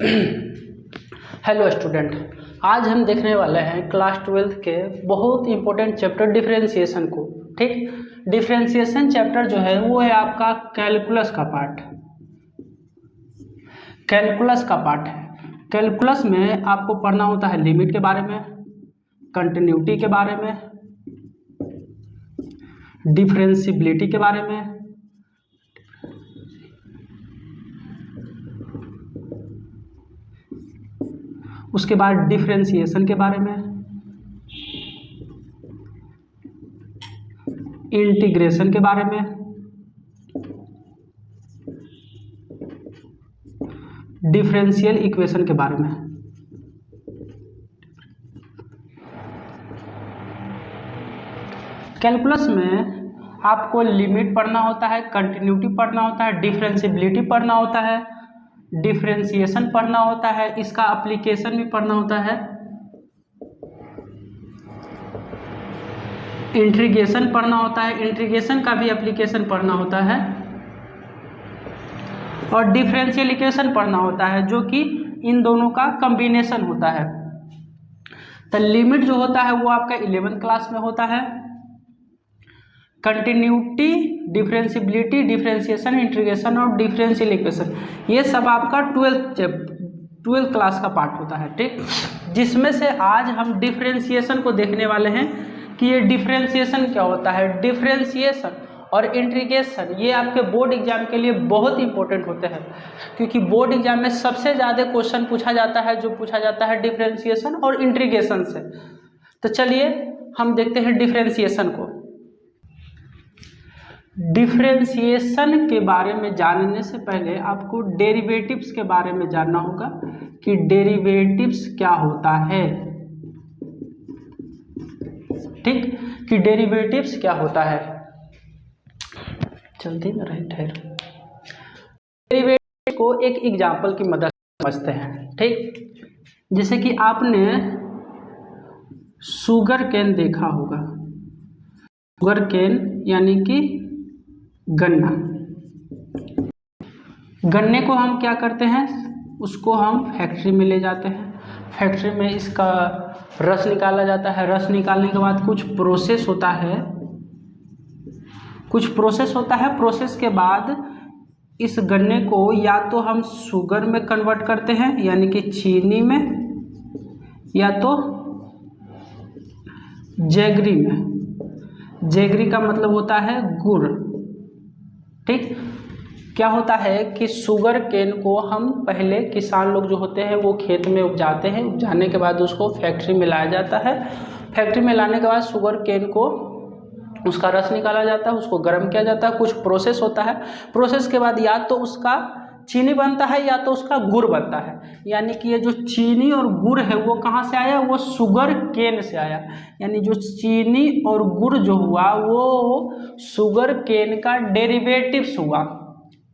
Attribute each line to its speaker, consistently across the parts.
Speaker 1: Hello student, आज हम देखने वाले हैं क्लास 12th के बहुत इंपॉर्टेंट चैप्टर डिफरेंशिएशन को। ठीक, डिफरेंशिएशन चैप्टर जो है वो है आपका कैलकुलस का पार्ट। कैलकुलस का पार्ट है। कैलकुलस में आपको पढ़ना होता है लिमिट के बारे में, कंटिन्यूटी के बारे में, डिफरेंशिबिलिटी के बारे में, उसके बाद डिफरेंशिएशन के बारे में, इंटीग्रेशन के बारे में, डिफरेंशियल इक्वेशन के बारे में। कैलकुलस में आपको लिमिट पढ़ना होता है, कंटिन्यूटी पढ़ना होता है, डिफरेंशिबिलिटी पढ़ना होता है, डिफरेंशिएशन पढ़ना होता है, इसका एप्लीकेशन भी पढ़ना होता है, इंटीग्रेशन पढ़ना होता है, इंटीग्रेशन का भी एप्लीकेशन पढ़ना होता है, और डिफरेंशियल इक्वेशन पढ़ना होता है जो कि इन दोनों का कॉम्बिनेशन होता है। तो लिमिट जो होता है वो आपका 11th क्लास में होता है। कंटिन्यूटी, डिफरेंशिबिलिटी, डिफरेंशिएशन, इंटीग्रेशन और डिफरेंशियल इक्वेशन, ये सब आपका 12th क्लास का पार्ट होता है। ठीक, जिसमें से आज हम डिफरेंशिएशन को देखने वाले हैं कि ये डिफरेंशिएशन क्या होता है। डिफरेंशिएशन और इंटीग्रेशन ये आपके बोर्ड एग्जाम के लिए बहुत इंपॉर्टेंट होते हैं, क्योंकि बोर्ड एग्जाम में सबसे ज़्यादा क्वेश्चन पूछा जाता है जो पूछा जाता है डिफरेंशिएशन और इंटीग्रेशन से। तो चलिए हम देखते हैं डिफरेंशिएशन को। डिफरेंशिएशन के बारे में जानने से पहले आपको डेरिवेटिव्स के बारे में जानना होगा कि डेरिवेटिव्स क्या होता है। ठीक, कि डेरिवेटिव्स क्या होता है। जल्दी में राइट है। डेरिवेटिव को एक एग्जांपल की मदद से समझते हैं। ठीक, जैसे कि आपने शुगर केन देखा होगा। शुगर केन यानी कि गन्ना। गन्ने को हम क्या करते हैं, उसको हम फैक्ट्री में ले जाते हैं। फैक्ट्री में इसका रस निकाला जाता है। रस निकालने के बाद कुछ प्रोसेस होता है। प्रोसेस के बाद इस गन्ने को या तो हम शुगर में कन्वर्ट करते हैं यानी कि चीनी में, या तो जैगरी में। जैगरी का मतलब होता है गुड़। ठीक, क्या होता है कि शुगर केन को हम पहले किसान लोग जो होते हैं वो खेत में उपजाते हैं। उपजाने के बाद उसको फैक्ट्री में लाया जाता है। फैक्ट्री में लाने के बाद शुगर केन को उसका रस निकाला जाता है, उसको गर्म किया जाता है, कुछ प्रोसेस होता है। प्रोसेस के बाद या तो उसका चीनी बनता है या तो उसका गुड़ बनता है। यानी कि ये जो चीनी और गुड़ है वो कहाँ से आया, वो शुगर केन से आया। यानी जो चीनी और गुड़ जो हुआ वो शुगर केन का डेरिवेटिव्स हुआ।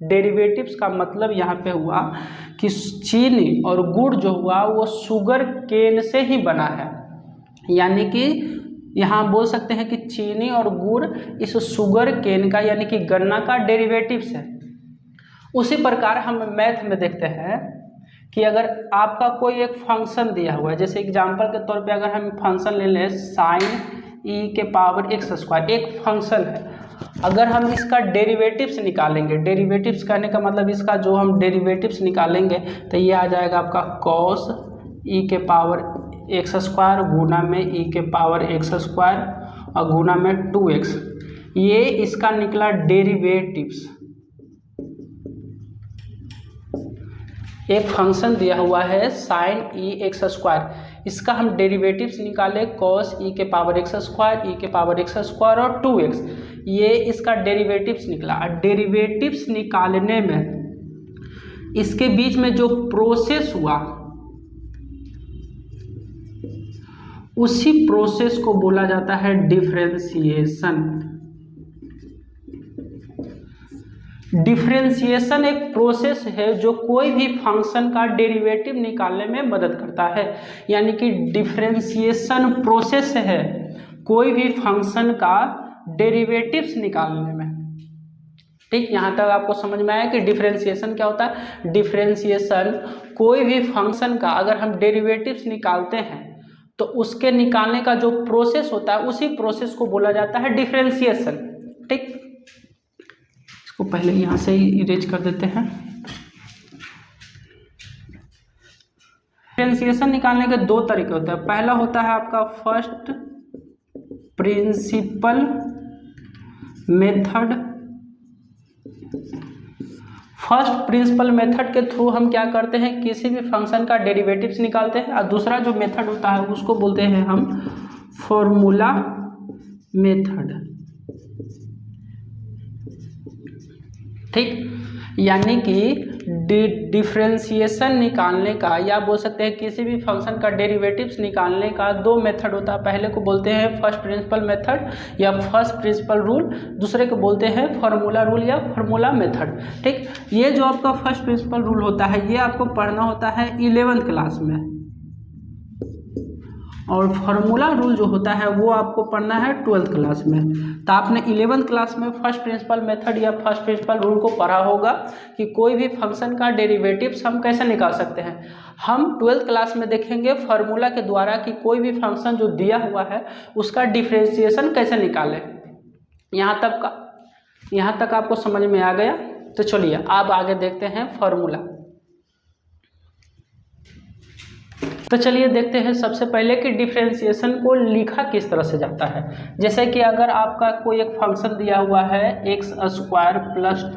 Speaker 1: डेरिवेटिव्स का मतलब यहाँ पे हुआ कि चीनी और गुड़ जो हुआ वो शुगर केन से ही बना है। यानी कि यहाँ बोल सकते हैं कि चीनी और गुड़ इस शुगर केन का यानी कि गन्ना का डेरिवेटिव्स है। उसी प्रकार हम मैथ में देखते हैं कि अगर आपका कोई एक फंक्शन दिया हुआ है, जैसे एग्जांपल के तौर पे अगर हम फंक्शन ले लें sin e के पावर x², एक फंक्शन है। अगर हम इसका डेरिवेटिव्स निकालेंगे, डेरिवेटिव्स कहने का मतलब इसका जो हम डेरिवेटिव्स निकालेंगे तो ये आ जाएगा आपका cos e के पावर x² गुना में e के पावर x² और गुना में 2x। ये इसका निकला डेरिवेटिव्स। एक फंक्शन दिया हुआ है sin e x², इसका हम डेरिवेटिव्स निकाले cos e के पावर x², e के पावर x² और 2x। ये इसका डेरिवेटिव्स निकला। डेरिवेटिव्स निकालने में इसके बीच में जो प्रोसेस हुआ उसी प्रोसेस को बोला जाता है डिफरेंशिएशन। डिफरेंशिएशन एक प्रोसेस है जो कोई भी फंक्शन का डेरिवेटिव निकालने में मदद करता है। यानी कि डिफरेंशिएशन प्रोसेस है कोई भी फंक्शन का डेरिवेटिव्स निकालने में। ठीक, यहाँ तक आपको समझ में आया कि डिफरेंशिएशन क्या होता है। डिफरेंशिएशन कोई भी फंक्शन का अगर हम डेरिवेटिव्स निकालते हैं तो उसके निकालने का जो प्रोसेस होता है उसी प्रोसेस को बोला जाता है डिफरेंशिएशन। ठीक, इसको पहले यहाँ से ही इरेज कर देते हैं। डिफरेंशिएशन निकालने के दो तरीके होते हैं। पहला होता है आपका first principle method. First principle method के थ्रू हम क्या करते हैं, किसी भी फंक्शन का डेरिवेटिव्स निकालते हैं। और दूसरा जो मेथड होता है उसको बोलते हैं हम फॉर्मूला मेथड। ठीक, यानी कि डिफरेंशिएशन निकालने का या बोल सकते हैं किसी भी फंक्शन का डेरिवेटिव्स निकालने का दो मेथड होता है। पहले को बोलते हैं फर्स्ट प्रिंसिपल मेथड या फर्स्ट प्रिंसिपल रूल, दूसरे को बोलते हैं फार्मूला रूल या फार्मूला मेथड। ठीक, ये जो आपका फर्स्ट प्रिंसिपल रूल होता है ये आपको पढ़ना होता है 11th क्लास में, और फार्मूला रूल जो होता है वो आपको पढ़ना है 12th क्लास में। तो आपने 11th क्लास में फर्स्ट प्रिंसिपल मेथड या फर्स्ट प्रिंसिपल रूल को पढ़ा होगा कि कोई भी फंक्शन का डेरिवेटिव्स हम कैसे निकाल सकते हैं। हम 12th क्लास में देखेंगे फार्मूला के द्वारा कि कोई भी फंक्शन जो दिया हुआ है उसका डिफरेंशिएशन कैसे निकालें। यहाँ तक आपको समझ में आ गया। तो चलिए अब आगे देखते हैं फार्मूला। तो चलिए देखते हैं सबसे पहले कि डिफरेंशिएशन को लिखा किस तरह से जाता है। जैसे कि अगर आपका कोई एक फंक्शन दिया हुआ है x² +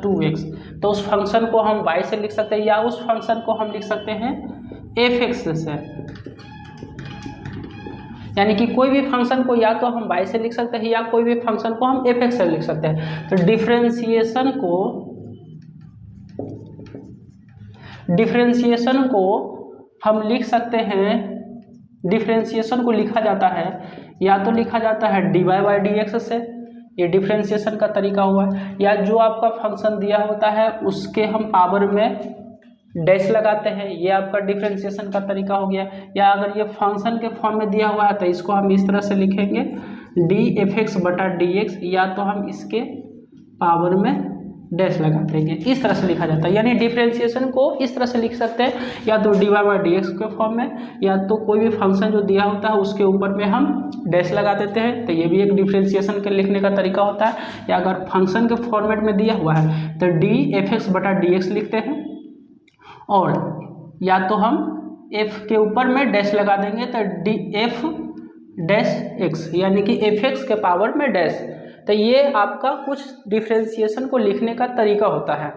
Speaker 1: 2x, तो उस फंक्शन को हम y से लिख सकते हैं या उस फंक्शन को हम लिख सकते हैं f(x) से। यानी कि कोई भी फंक्शन को या तो हम y से लिख सकते हैं या कोई भी फंक्शन को हम f(x) से लिख सकते हैं। तो डिफरेंशिएशन को हम लिख सकते हैं, डिफरेंशिएशन को लिखा जाता है या तो लिखा जाता है dy/dx से, ये डिफरेंशिएशन का तरीका हुआ है, या जो आपका फंक्शन दिया होता है उसके हम पावर में डैश लगाते हैं, ये आपका डिफरेंशिएशन का तरीका हो गया। या अगर ये फंक्शन के फॉर्म में दिया हुआ है तो इसको हम इस तरह से लिखेंगे df(x/dx), या तो हम इसके पावर में डैश लगा देंगे, इस तरह से लिखा जाता है। यानी डिफरेंशिएशन को इस तरह से लिख सकते हैं, या तो dy/dx के फॉर्म में, या तो कोई भी फंक्शन जो दिया होता है उसके ऊपर में हम डैश लगा देते हैं, तो ये भी एक डिफरेंशिएशन के लिखने का तरीका होता है। या अगर फंक्शन के फॉर्मेट में दिया हुआ है तो df(x/dx) लिखते हैं, और या तो हम f के ऊपर में डैश लगा देंगे तो df(x), यानी कि f(x) के पावर में डैश। तो ये आपका कुछ डिफरेंशिएशन को लिखने का तरीका होता है।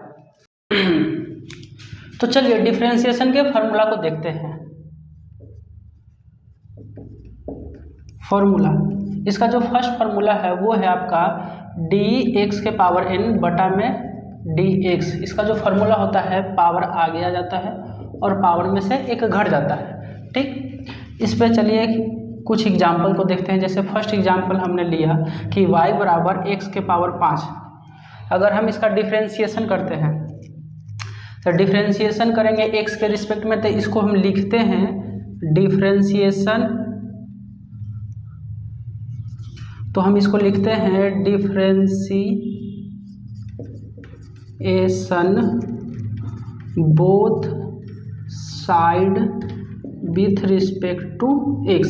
Speaker 1: तो चलिए डिफरेंशिएशन के फार्मूला को देखते हैं। फार्मूला, इसका जो फर्स्ट फार्मूला है वो है आपका dx के पावर n बटा में dx। इसका जो फार्मूला होता है पावर आगे आ जाता है और पावर में से एक घट जाता है। ठीक, इस पे चलिए कुछ एग्जाम्पल को देखते हैं। जैसे फर्स्ट एग्जाम्पल हमने लिया कि y = x के पावर 5। अगर हम इसका डिफरेंशिएशन करते हैं तो डिफरेंशिएशन करेंगे x के रिस्पेक्ट में, तो इसको हम लिखते हैं डिफरेंशिएशन, तो हम इसको लिखते हैं differentiation both side with respect to x।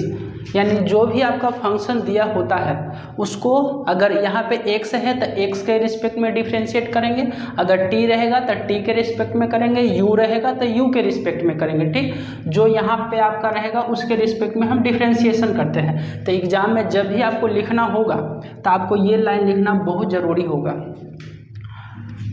Speaker 1: यानी जो भी आपका फंक्शन दिया होता है उसको अगर यहाँ पे x है तो x के रिस्पेक्ट में डिफरेंशिएट करेंगे, अगर t रहेगा तो t के रिस्पेक्ट में करेंगे, u रहेगा तो u के रिस्पेक्ट में करेंगे। ठीक, जो यहाँ पे आपका रहेगा उसके रिस्पेक्ट में हम डिफरेंशिएशन करते हैं। तो एग्जाम में जब भी आपको लिखना होगा तो आपको ये लाइन लिखना बहुत ज़रूरी होगा।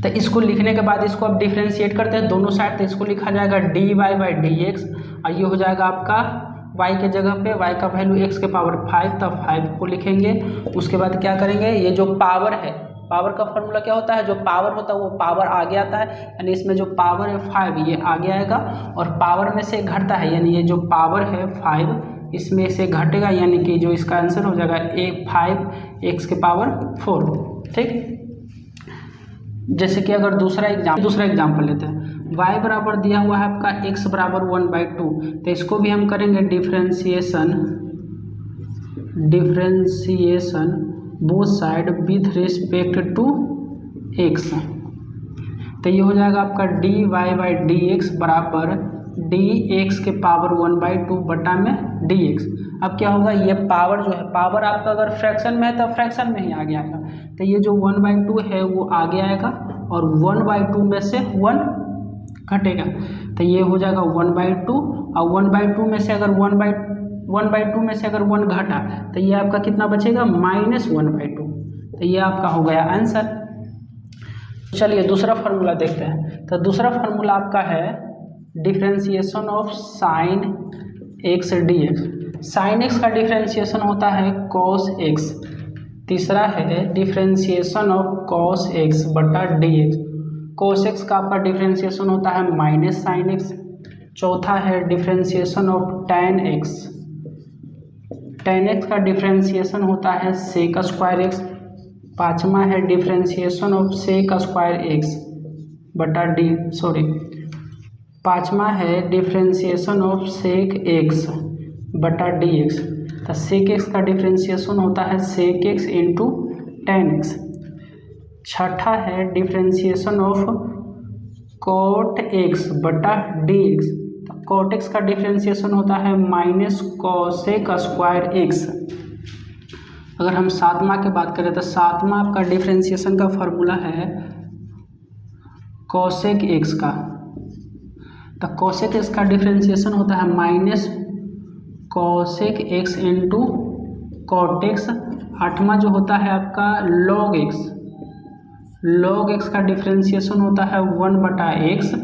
Speaker 1: तो इसको लिखने के बाद इसको आप डिफरेंशिएट करते हैं दोनों साइड, तो इसको लिखा जाएगा dy/dx, और ये हो जाएगा आपका y के जगह पे y का वैल्यू x के पावर 5, तब 5 को लिखेंगे। उसके बाद क्या करेंगे, ये जो पावर है, पावर का फॉर्मूला क्या होता है, जो पावर होता है वो पावर आगे आता है, यानी इसमें जो पावर है 5 ये आगे आएगा, और पावर में से घटता है, यानी ये जो पावर है 5 इसमें से घटेगा, यानी कि जो इसका आंसर हो जाएगा 5x के पावर 4। ठीक, जैसे कि अगर दूसरा एग्जाम्पल लेते हैं, y बराबर दिया हुआ है आपका x = 1/2, तो इसको भी हम करेंगे differentiation both side with respect to x। तो ये हो जाएगा आपका dy बाई डी एक्स बराबर dx के पावर 1/2 बटा में dx। अब क्या होगा, ये पावर जो है, पावर आपका अगर फ्रैक्शन में है तो फ्रैक्शन में ही आगे आएगा, तो ये जो 1/2 है वो आगे आएगा और 1/2 में से 1 घटेगा, तो ये हो जाएगा 1/2 और 1/2 में से अगर 1/2 में से अगर 1 घटा तो ये आपका कितना बचेगा, -1/2। तो ये आपका हो गया आंसर। चलिए दूसरा फार्मूला देखते हैं। तो दूसरा फार्मूला आपका है differentiation of sine x D x. Sine x का डिफ्रेंशिएशन होता है कॉस एक्स। तीसरा है डिफ्रेंशिएशन ऑफ कॉस एक्स बटा डी एक्स। कॉस एक्स का आपका डिफ्रेंशिएशन होता है माइनस साइन एक्स। चौथा है differentiation of tan x. Tan x का डिफ्रेंशिएशन होता है सेक स्क्वायर एक्स। पाँचवा है differentiation of sec square x बटा पाँचवा है डिफ्रेंशिएशन ऑफ सेक एक्स बटा डी एक्स। तो सेक एक्स का डिफ्रेंशिएशन होता है sec x into tan x. छठा है डिफ्रेंशिएशन ऑफ कॉट एक्स बटा डी एक्स। तो कॉट एक्स का डिफ्रेंशिएशन होता है माइनस कॉसेक स्क्वायर एक्स। अगर हम सातवां की बात करें तो सातवां आपका डिफ्रेंशिएशन का फॉर्मूला है कॉसेक एक्स का। तो कॉसेक एक्स का डिफ्रेंशिएशन होता है minus cosec x into cot x. आठवां जो होता है आपका लॉग एक्स। लॉग एक्स का डिफ्रेंशिएशन होता है 1/x।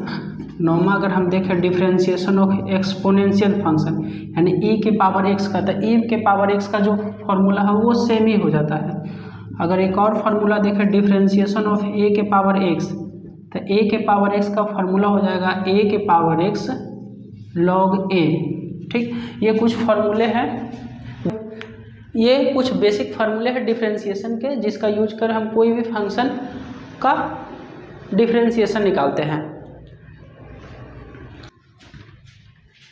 Speaker 1: नौवां अगर हम देखें डिफ्रेंशिएशन ऑफ एक्सपोनेंशियल फंक्शन यानी e के पावर x का, तो e के पावर x का जो फॉर्मूला है वो सेम ही हो जाता है। अगर एक और फार्मूला देखें डिफ्रेंशिएशन ऑफ a के पावर x, तो a के पावर x का फार्मूला हो जाएगा a के पावर x log a। ठीक, ये कुछ फार्मूले हैं, ये कुछ बेसिक फार्मूले हैं डिफ्रेंशिएशन के, जिसका यूज कर हम कोई भी फंक्शन का डिफ्रेंशिएशन निकालते हैं।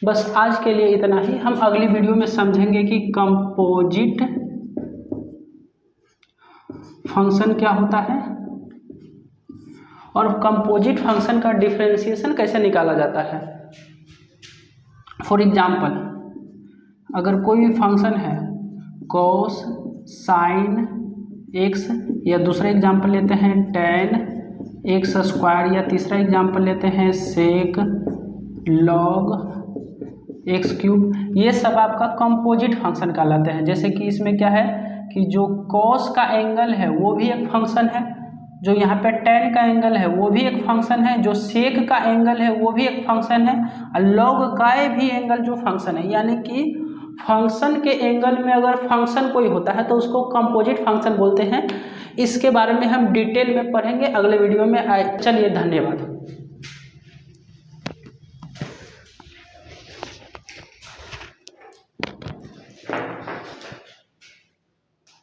Speaker 1: बस आज के लिए इतना ही। हम अगली वीडियो में समझेंगे कि कंपोजिट फंक्शन क्या होता है और कंपोजिट फंक्शन का डिफ्रेंशिएशन कैसे निकाला जाता है। फॉर एग्जाम्पल, अगर कोई भी फंक्शन है कॉस साइन एक्स, या दूसरा एग्जाम्पल लेते हैं टैन एक्स स्क्वायर, या तीसरा एग्जाम्पल लेते हैं सेक लॉग एक्स क्यूब, ये सब आपका कंपोजिट फंक्शन कहलाते हैं। जैसे कि इसमें क्या है कि जो कॉस का एंगल है वो भी एक फंक्शन है, जो यहाँ पे टैन का एंगल है वो भी एक फंक्शन है, जो सेक का एंगल है वो भी एक फंक्शन है, और लॉग का भी एंगल जो फंक्शन है। यानी कि फंक्शन के एंगल में अगर फंक्शन कोई होता है तो उसको कंपोजिट फंक्शन बोलते हैं। इसके बारे में हम डिटेल में पढ़ेंगे अगले वीडियो में। चलिए, धन्यवाद।